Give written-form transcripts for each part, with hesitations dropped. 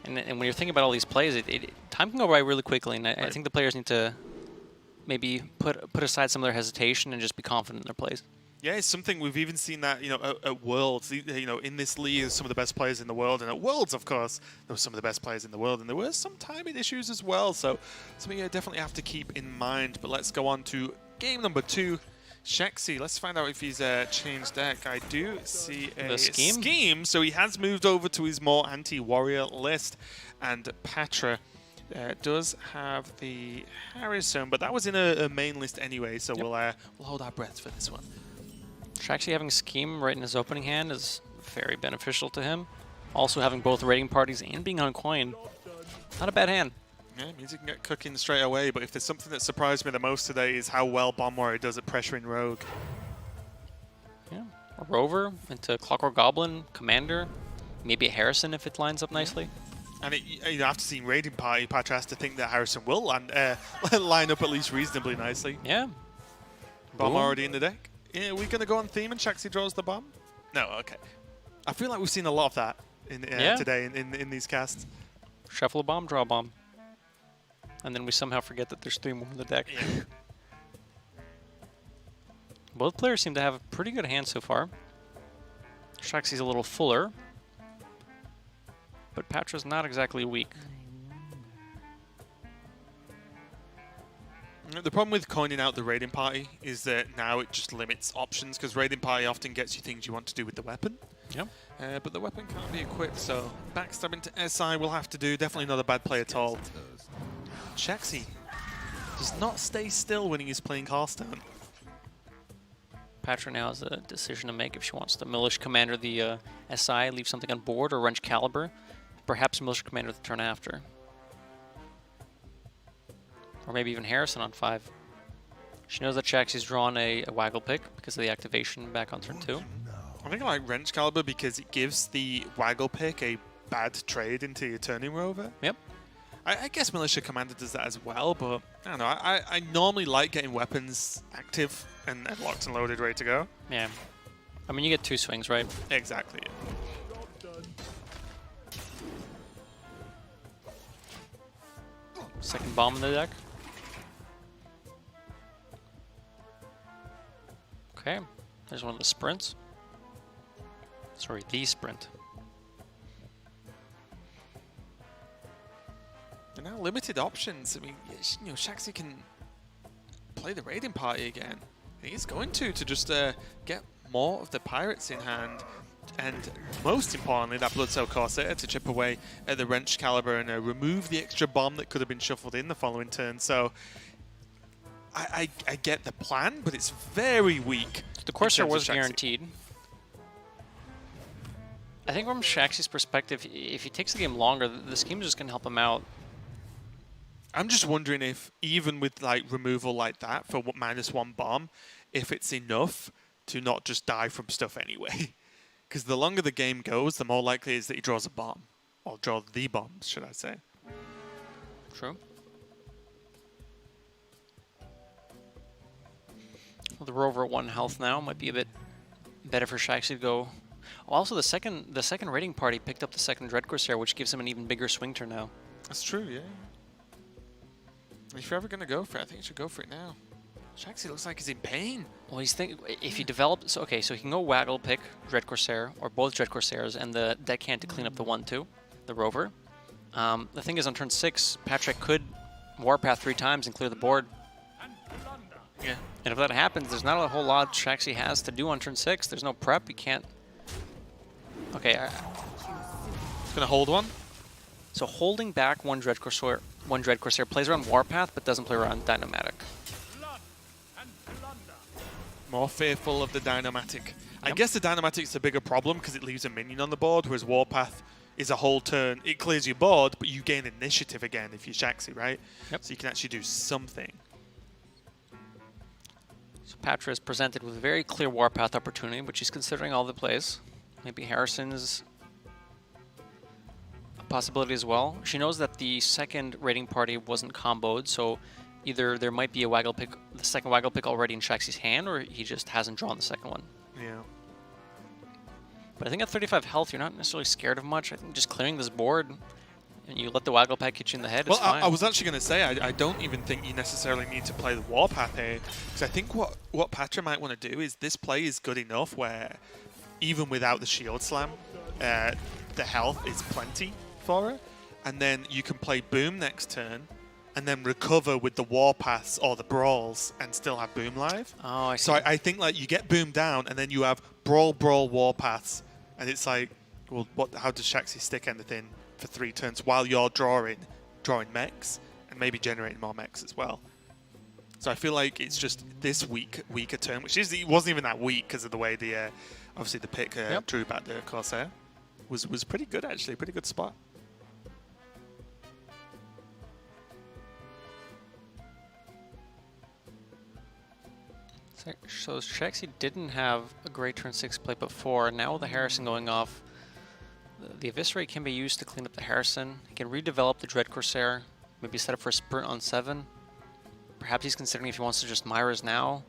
And when you're thinking about all these plays, time can go by really quickly, and I think the players need to maybe put aside some of their hesitation and just be confident in their plays. Yeah, it's something we've even seen that, at Worlds, in this league, there's some of the best players in the world. And at Worlds, of course, there were some of the best players in the world. And there were some timing issues as well. So something you definitely have to keep in mind. But let's go on to game number 2. Shaxy, let's find out if he's changed deck. I do see a scheme. So he has moved over to his more anti-warrior list. And Pathra does have the Hearthstone, but that was in a main list anyway. So we'll hold our breath for this one. Shaxy having Scheme right in his opening hand is very beneficial to him. Also having both raiding parties and being uncoined, not a bad hand. Yeah, it means you can get cooking straight away, but if there's something that surprised me the most today is how well Bomb Warrior does at pressuring Rogue. Yeah, a Rover into Clockwork Goblin, Commander, maybe a Harrison if it lines up nicely. And after seeing Raiding Party, Pathra has to think that Harrison will line up at least reasonably nicely. Yeah. Bomb already in the deck. Yeah, are we going to go on theme and Shaxy draws the bomb? No, okay. I feel like we've seen a lot of that today in these casts. Shuffle a bomb, draw a bomb. And then we somehow forget that there's 3 more in the deck. Yeah. Both players seem to have a pretty good hand so far. Shaxy's a little fuller. But Patra's not exactly weak. The problem with coining out the Raiding Party is that now it just limits options, because Raiding Party often gets you things you want to do with the weapon. Yep. But the weapon can't be equipped, so backstabbing to SI will have to do. Definitely not a bad play at all. Shaxy does not stay still when he's playing Hearthstone. Pathra now has a decision to make if she wants to Militia Commander the SI, leave something on board, or Wrench Caliber. Perhaps Militia Commander the turn after. Or maybe even Harrison on 5. She knows that Shaxy's drawn a Waggle Pick because of the activation back on turn 2. I think I like Wrench Caliber because it gives the Waggle Pick a bad trade into your Turning Rover. Yep. I guess Militia Commander does that as well, but I don't know. I normally like getting weapons active and locked and loaded, ready to go. Yeah. I mean, you get 2 swings, right? Exactly. Second bomb in the deck. Okay, there's one of the sprints. Sorry, the sprint. And now limited options. I mean, Shaxy can play the Raiding Party again. He's going to just get more of the Pirates in hand. And most importantly, that Bloodcell Corsair to chip away at the Wrench Caliber and remove the extra bomb that could have been shuffled in the following turn. So I get the plan, but it's very weak. The Corsair was guaranteed. I think from Shaxy's perspective, if he takes the game longer, the scheme is just going to help him out. I'm just wondering if, even with like removal like that for -1 bomb, if it's enough to not just die from stuff anyway. Because the longer the game goes, the more likely it is that he draws a bomb. Or draw the bombs, should I say. True. Well, the Rover at 1 health now might be a bit better for Shaxy to go. Oh, also, the second raiding party picked up the second Dread Corsair, which gives him an even bigger swing turn now. That's true, yeah. If you're ever going to go for it, I think you should go for it now. Shaxy looks like he's in pain. Well, he's thinking if he develops... So, okay, so he can go Waggle Pick, Dread Corsair, or both Dread Corsairs, and the deck hand to clean up the 1-2, the Rover. The thing is, on turn 6, Patrick could Warpath 3 times and clear the board. Yeah. And if that happens, there's not a whole lot Shaxy has to do on turn 6. There's no prep. You can't... Okay. It's going to hold one. So holding back one Dread Corsair plays around Warpath, but doesn't play around Dynomatic. More fearful of the Dynomatic. Yep. I guess the Dynomatic is a bigger problem because it leaves a minion on the board, whereas Warpath is a whole turn. It clears your board, but you gain initiative again if you're Shaxy, right? Yep. So you can actually do something. So Pathra is presented with a very clear Warpath opportunity, but she's considering all the plays. Maybe Harrison's a possibility as well. She knows that the second raiding party wasn't comboed, so either there might be a Waggle Pick, the second Waggle Pick already in Shaxy's hand, or he just hasn't drawn the second one. Yeah. But I think at 35 health, you're not necessarily scared of much. I think just clearing this board and you let the Waggle Pack hit you in the head, Well, it's fine. I was actually going to say, I don't even think you necessarily need to play the Warpath here, because I think what Pathra might want to do is this play is good enough where even without the Shield Slam, the health is plenty for her, and then you can play Boom next turn, and then recover with the Warpaths or the Brawls and still have Boom live. Oh, I see. So I think like you get Boom down, and then you have Brawl, Warpaths, and it's like, well, how does Shaxy stick anything for 3 turns while you're drawing mechs and maybe generating more mechs as well? So I feel like it's just this weaker turn, which it wasn't even that weak because of the way the obviously the pick drew back the Corsair was pretty good actually, pretty good spot. So Shaxy didn't have a great turn 6 play before. Now with the Harrison going off, the Eviscerate can be used to clean up the Harrison. He can redevelop the Dread Corsair, maybe set up for a sprint on 7. Perhaps he's considering if he wants to just Myra's now.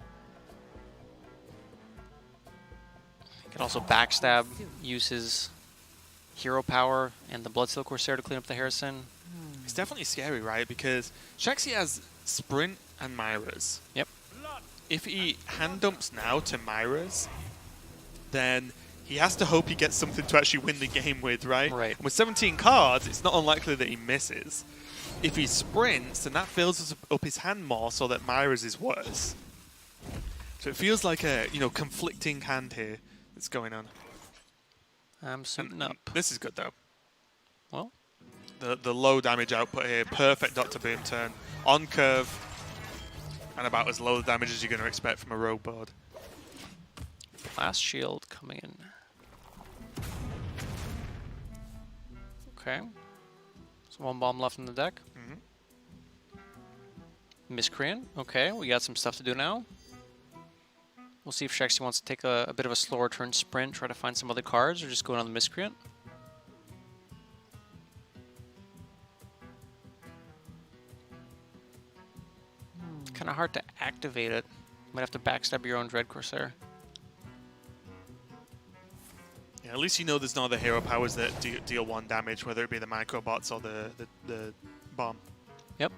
He can also backstab, use his hero power and the Bloodsteel Corsair to clean up the Harrison. It's definitely scary, right? Because Shaxy has sprint and Myra's. Yep. If he hand dumps now to Myra's, then he has to hope he gets something to actually win the game with, right? Right. And with 17 cards, it's not unlikely that he misses. If he sprints, then that fills up his hand more so that Myra's is worse. So it feels like a conflicting hand here that's going on. I'm suiting up. This is good though. Well, the low damage output here, perfect Dr. Boom turn, on curve, and about as low damage as you're going to expect from a rogue board. Blast Shield coming in. Okay. So 1 bomb left in the deck. Miscreant. Okay, we got some stuff to do now. We'll see if Shaxy wants to take a bit of a slower turn sprint, try to find some other cards, or just go on the Miscreant. Kind of hard to activate it. Might have to backstab your own Dread Corsair. Yeah, at least you know there's no other hero powers that deal 1 damage, whether it be the microbots or the bomb. Yep.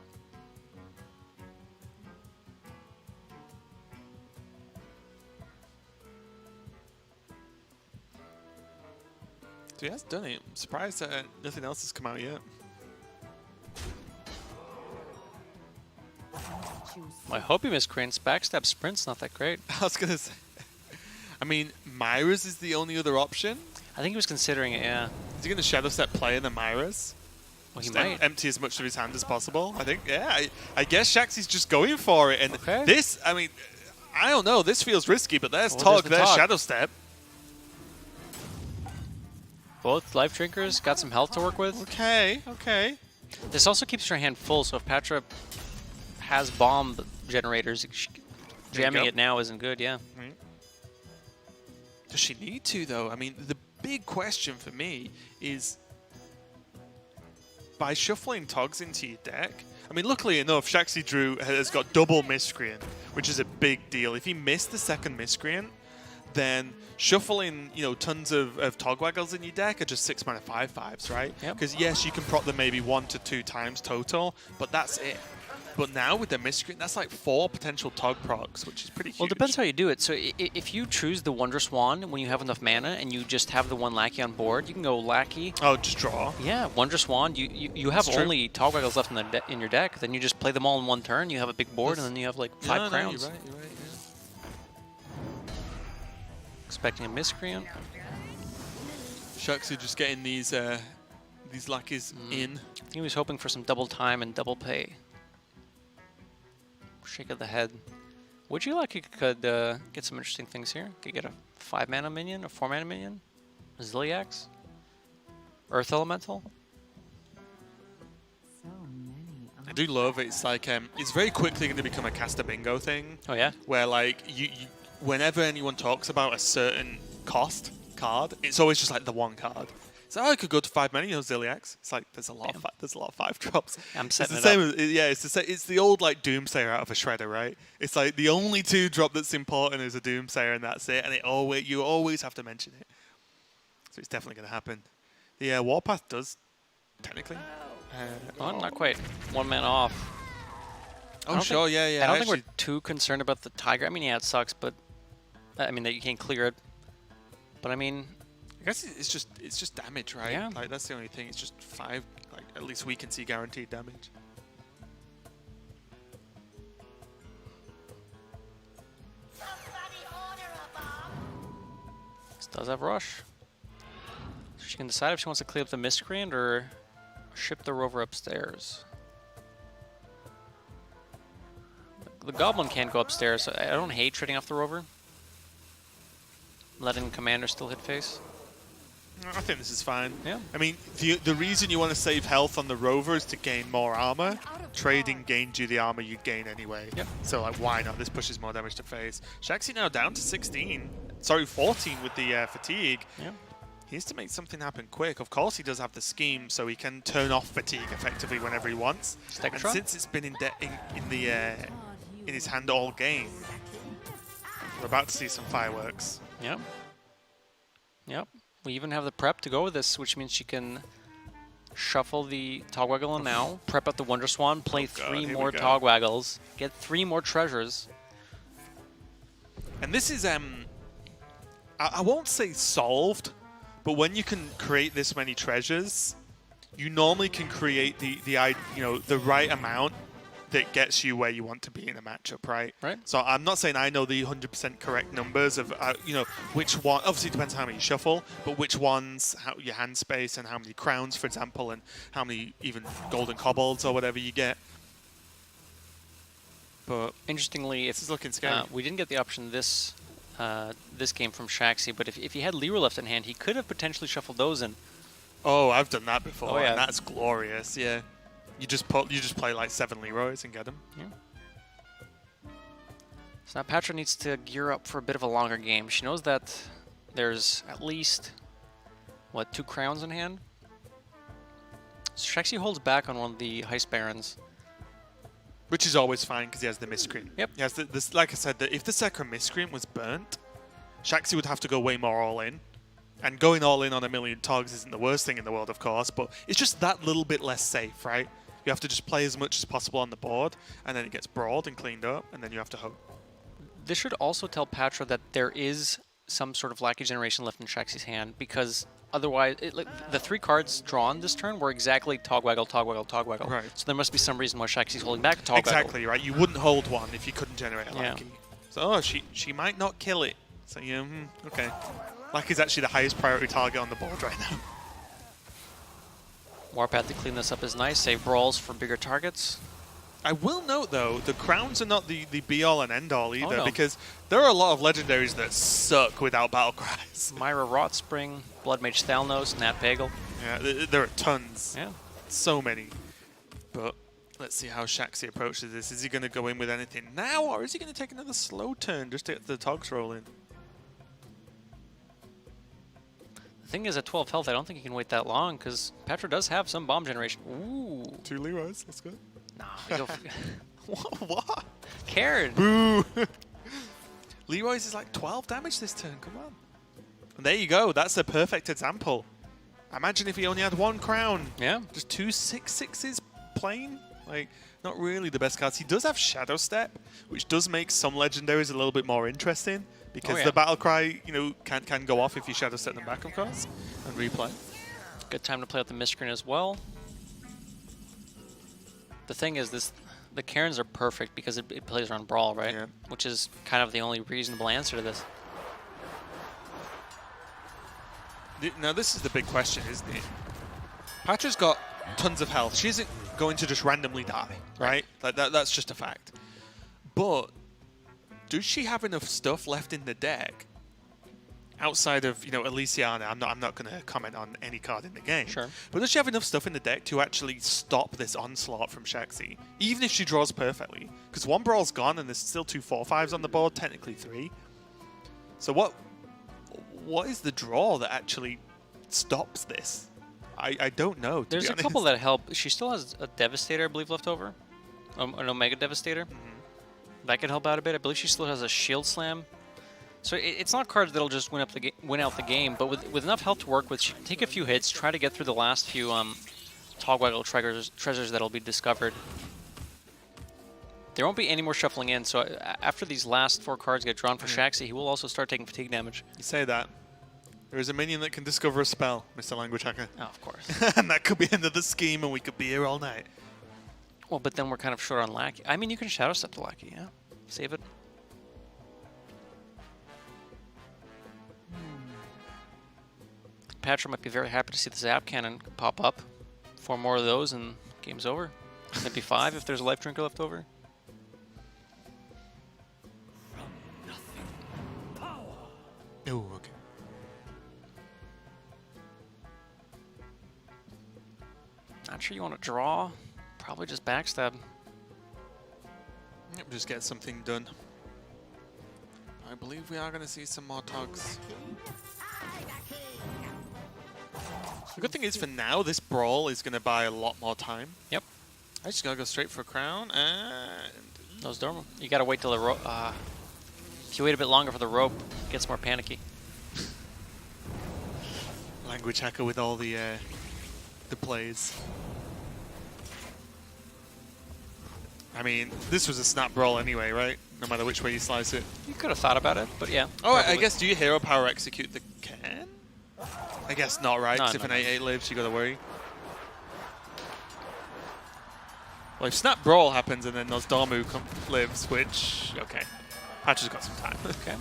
So he has done it. I'm surprised that nothing else has come out yet. I hope he miscreants. Backstab sprint's not that great. I was going to say, I mean, Myra's is the only other option. I think he was considering it, yeah. Is he going to Shadow Step play in the Myra's? Well, he Just might. empty as much of his hand as possible. I think, yeah, I guess Shaxy's just going for it. And this, I mean, I don't know. This feels risky, but there's Tog, there's Shadow Step. Both Life Drinkers got some health to work with. Okay, okay. This also keeps your hand full, so if Pathra has bomb generators, jamming it now isn't good, yeah. Does she need to, though? I mean, the big question for me is, by shuffling Togs into your deck, I mean, luckily enough, Shaxy has got double Miscreant, which is a big deal. If he missed the second Miscreant, then shuffling, tons of Togwaggles in your deck are just 6 mana 5/5s, right? Because yes, you can proc them maybe 1 to 2 times total, but that's it. But now with the Miscreant, that's like 4 potential Tog procs, which is pretty huge. Well, it depends how you do it. So if you choose the Wondrous Wand when you have enough mana and you just have the 1 Lackey on board, you can go Lackey. Oh, just draw. Yeah, Wondrous Wand. You have only Togwaggles left in your deck. Then you just play them all in 1 turn. You have a big board, and then you have like 5 crowns. You're right, yeah. Expecting a Miscreant. Shaxy just getting these lackeys in. I think he was hoping for some double time and double pay. Shake of the head. Would you like you could get some interesting things here? Could get a 5 mana minion, a 4 mana minion, Zilliax, Earth Elemental. I do love it. It's like it's very quickly going to become a caster bingo thing. Oh yeah. Where like you whenever anyone talks about a certain cost card, it's always just like the 1 card. So I could go to 5 mana, Zilliax. It's like there's a lot of 5 drops. I'm setting it's the same. Yeah, it's the old like Doomsayer out of a shredder, right? It's like the only 2 drop that's important is a Doomsayer, and that's it. And you always have to mention it. So it's definitely going to happen. The Warpath does technically Oh, not quite. 1 man off. Oh, sure, yeah. I don't think we're too concerned about the Tiger. I mean, yeah, it sucks, but I mean that you can't clear it. But I mean, I guess it's just damage, right? Yeah. Like that's the only thing. It's just 5. Like at least we can see guaranteed damage. this does have rush. So she can decide if she wants to clear up the miscreant or ship the rover upstairs. The goblin can't go upstairs. So I don't hate trading off the rover. Letting commander still hit face. I think this is fine. Yeah. I mean, the reason you want to save health on the rover is to gain more armor. Trading gained you the armor you gain anyway. Yep. So like, why not? This pushes more damage to face. Shaxy now down to 16. Sorry, 14 with the fatigue. Yeah. He has to make something happen quick. Of course, he does have the scheme, so he can turn off fatigue effectively whenever he wants. And Stegtron? since it's been in his hand all game, we're about to see some fireworks. Yep. Yep. We even have the prep to go with this, which means she can shuffle the Togwaggle now, prep out the Wonder Swan, play 3 more Togwaggles, get 3 more treasures. And this is, I won't say solved, but when you can create this many treasures, you normally can create the right amount that gets you where you want to be in a matchup, right? Right. So I'm not saying I know the 100% correct numbers of, which one. Obviously, it depends on how many you shuffle, but which ones, how your hand space, and how many crowns, for example, and how many even golden kobolds or whatever you get. But Interestingly, this is looking scary. we didn't get the option this game from Shaxy, but if he had Lyra left in hand, he could have potentially shuffled those in. Oh, I've done that before, Oh, yeah. and that's glorious. Yeah, you just play like 7 Leroys and get them. Yeah. So now Pathra needs to gear up for a bit of a longer game. She knows that there's at least, 2 crowns in hand? So Shaxy holds back on one of the Heist Barons. Which is always fine because he has the miscreant. Yep. He has this, like I said, if the second miscreant was burnt, Shaxy would have to go way more all in. And going all in on a million togs isn't the worst thing in the world, of course, but it's just that little bit less safe, right? You have to just play as much as possible on the board, and then it gets brawled and cleaned up, and then you have to hope. This should also tell Pathra that there is some sort of Lackey Generation left in Shaxy's hand, because otherwise, the 3 cards drawn this turn were exactly Togwaggle, Togwaggle, Togwaggle. Right. So there must be some reason why Shaxy's holding back Togwaggle. Exactly, right? You wouldn't hold one if you couldn't generate a Yeah. Lackey. So, she might not kill it. So, yeah, okay. Lackey's actually the highest priority target on the board right now. Warpath to clean this up is nice. Save brawls for bigger targets. I will note, though, the crowns are not the be-all and end-all either, no. because there are a lot of legendaries that suck without battle cries. Myra Rotspring, Blood Mage Thalnos, Nat Pagel. Yeah, there are tons. Yeah. So many. But let's see how Shaxy approaches this. Is he going to go in with anything now, or is he going to take another slow turn just to get the togs rolling? The thing is, at 12 health, I don't think he can wait that long, because Pathra does have some bomb generation. Ooh. 2 Leroys, that's good. Nah, you go What? Karen. Boo! Leroy's is like 12 damage this turn, come on. And there you go, that's a perfect example. Imagine if he only had 1 crown. Yeah. Just 2 6/6s plain. Like, not really the best cards. He does have Shadow Step, which does make some legendaries a little bit more interesting, because the battle cry, can go off if you Shadow Step them back, of course, and replay. Good time to play out the Miscreant as well. The thing is, the Karens are perfect because it plays around Brawl, right? Yeah. Which is kind of the only reasonable answer to this. Now, this is the big question, isn't it? Patra's got tons of health. She isn't going to just randomly die, right? Like that's just a fact. But does she have enough stuff left in the deck outside of, Elysiana? I'm not going to comment on any card in the game. Sure. But does she have enough stuff in the deck to actually stop this onslaught from Shaxy, even if she draws perfectly? Because 1 brawl's gone and there's still 2 4/5s on the board, technically 3. So what is the draw that actually stops this? I don't know. There's a couple that help. She still has a Devastator, I believe, left over. An Omega Devastator. That could help out a bit. I believe she still has a Shield Slam. So it's not cards that'll just win out the game, but with enough health to work with, she can take a few hits, try to get through the last few Togwaggle treasures that'll be discovered. There won't be any more shuffling in, so after these last 4 cards get drawn for Shaxy, he will also start taking fatigue damage. You say that. There is a minion that can discover a spell, Mr. Language Hacker. Oh, of course. And that could be another scheme, and we could be here all night. Well, but then we're kind of short on Lackey. I mean, you can Shadow Step the Lackey, yeah. Save it. Pathra might be very happy to see the Zap Cannon pop up. 4 more of those, and game's over. Maybe 5 if there's a Life Drinker left over. Oh, okay. Not sure you want to draw. Probably just backstab. Yep, just get something done. I believe we are going to see some more Togs. The good thing is, for now, this brawl is going to buy a lot more time. Yep. I just got to go straight for a crown, and... Those Dormo. You got to wait till the rope... if you wait a bit longer for the rope, it gets more panicky. Language Hacker with all the plays. I mean, this was a snap brawl anyway, right? No matter which way you slice it. You could have thought about it, but yeah. Oh, probably. I guess, do you hero power execute the can? I guess not, right? Because if an 8/8 lives, you gotta worry. Well, if Snap Brawl happens and then Nosdamu lives, which, okay. Patra's got some time. Okay.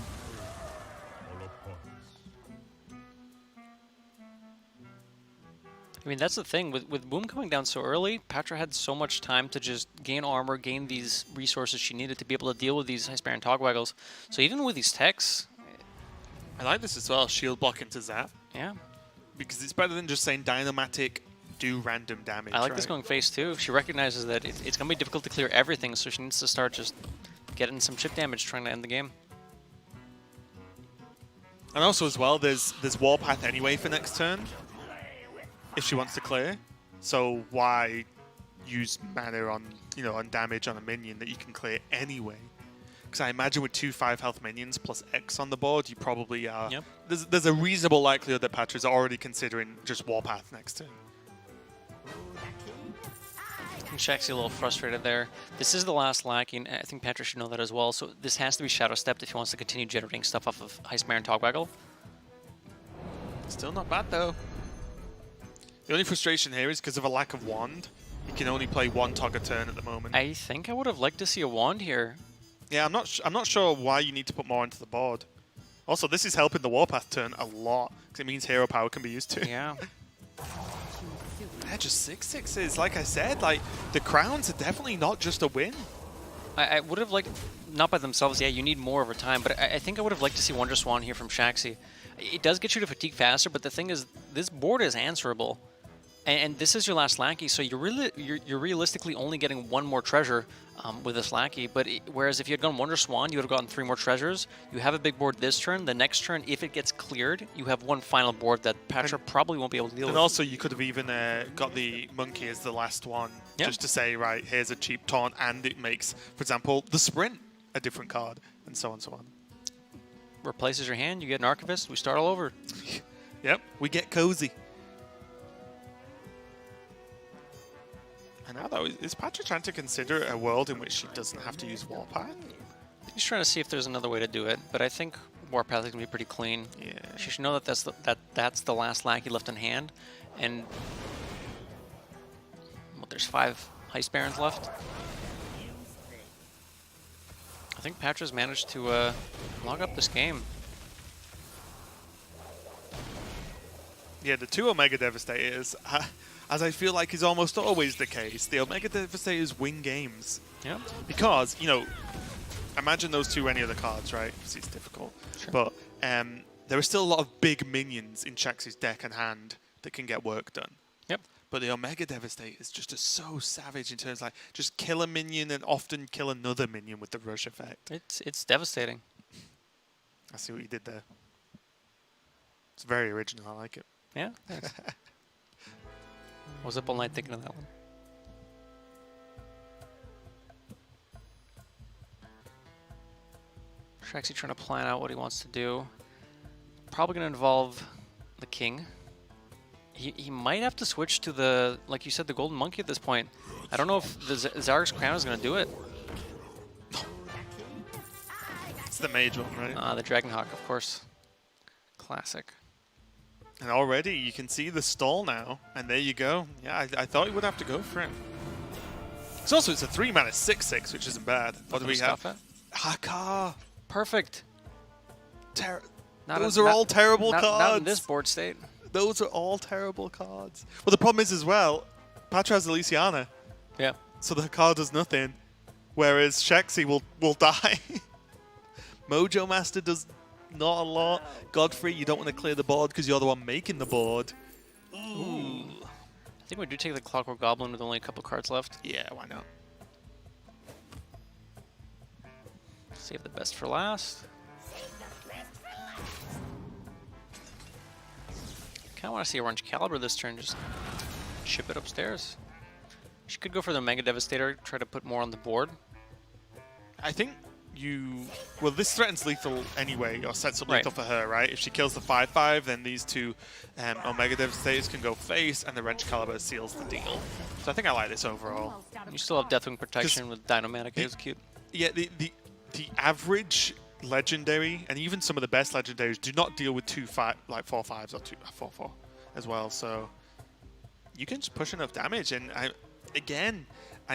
I mean, that's the thing. With Boom coming down so early, Pathra had so much time to just gain armor, gain these resources she needed to be able to deal with these High-Sparring Togwaggles. So even with these techs... I like this as well, shield block into Zap. Yeah. Because it's better than just saying Dynamatic, do random damage. I like this going phase 2. She recognizes that it's going to be difficult to clear everything, so she needs to start just getting some chip damage trying to end the game. And also as well, there's Warpath anyway for next turn, if she wants to clear. So why use mana on, on damage on a minion that you can clear anyway? Because I imagine with 2 5-health minions plus X on the board, you probably are. Yep. There's a reasonable likelihood that Patra's already considering just Warpath next turn. And Shaxy a little frustrated there. This is the last Lackey, and I think Pathra should know that as well. So this has to be Shadow Stepped if he wants to continue generating stuff off of High-Sparring Togwaggle. Still not bad though. The only frustration here is because of a lack of wand. You can only play 1 Tog a turn at the moment. I think I would have liked to see a wand here. Yeah, I'm not sure why you need to put more into the board. Also, this is helping the Warpath turn a lot, because it means hero power can be used too. Yeah. They're just 6/6s. Like I said, like the crowns are definitely not just a win. I would have liked, not by themselves, yeah, you need more over time, but I think I would have liked to see Wonder Swan here from Shaxy. It does get you to fatigue faster, but the thing is, this board is answerable. And this is your last Lackey, so you're realistically only getting 1 more treasure with this Lackey. But whereas if you had gone Wonder Swan, you would have gotten 3 more treasures. You have a big board this turn. The next turn, if it gets cleared, you have 1 final board that Pathra probably won't be able to deal with. And also, you could have even got the Monkey as the last one, just to say, right, here's a cheap taunt, and it makes, for example, the Sprint a different card, and so on and so on. Replaces your hand, you get an Archivist, we start all over. Yep, we get cozy. And now, though, is Pathra trying to consider a world in which she doesn't have to use Warpath? He's trying to see if there's another way to do it, but I think Warpath is going to be pretty clean. Yeah. She should know that that's the last Lackey left in hand, and well, there's 5 High-Sparrings left. I think Patra's managed to log up this game. Yeah, the 2 Omega Devastators, as I feel like is almost always the case, the Omega Devastators win games. Yeah. Because, imagine those 2 any other cards, right? Because it's difficult. Sure. But there are still a lot of big minions in Shaxy's deck and hand that can get work done. Yep. But the Omega Devastators just are so savage in terms of, like, just kill a minion and often kill another minion with the rush effect. It's devastating. I see what you did there. It's very original. I like it. Yeah, thanks. I was up all night thinking of that one. Shaxy trying to plan out what he wants to do. Probably going to involve the king. He might have to switch to the, like you said, the Golden Monkey at this point. I don't know if the Zarik's Crown is going to do it. It's the mage one, right? The Dragon Hawk, of course. Classic. And already you can see the stall now, and there you go. Yeah, I thought he would have to go for it. It's also, it's a 3-mana 6/6, which isn't bad. What do we have? Haka. Perfect. Those are all terrible cards. Not in this board state. Those are all terrible cards. Well, the problem is as well, Pathra has Elysiana. Yeah. So the card does nothing, whereas Shaxy will die. Mojo Master does not a lot. Godfrey, you don't want to clear the board because you're the one making the board. Ooh. I think we do take the Clockwork Goblin with only a couple cards left. Yeah, why not? Save the best for last. Kind of want to see Orange Caliber this turn, just ship it upstairs. She could go for the Mega Devastator, try to put more on the board. I think well, this threatens lethal anyway, or sets up lethal for her, right? If she kills the 5/5, then these two Omega Devastators can go face, and the Wrench Caliber seals the deal. So I think I like this overall. You still have Deathwing Protection with Dynomatic Execute. Yeah, the average legendary, and even some of the best legendaries, do not deal with 4/5s or 4/4 as well. So you can just push enough damage, and I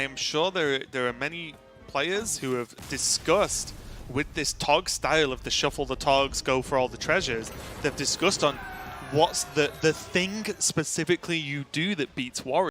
am sure there are many players who have discussed with this Tog style of the shuffle the Togs, go for all the treasures. They've discussed on what's the thing specifically you do that beats Warrior.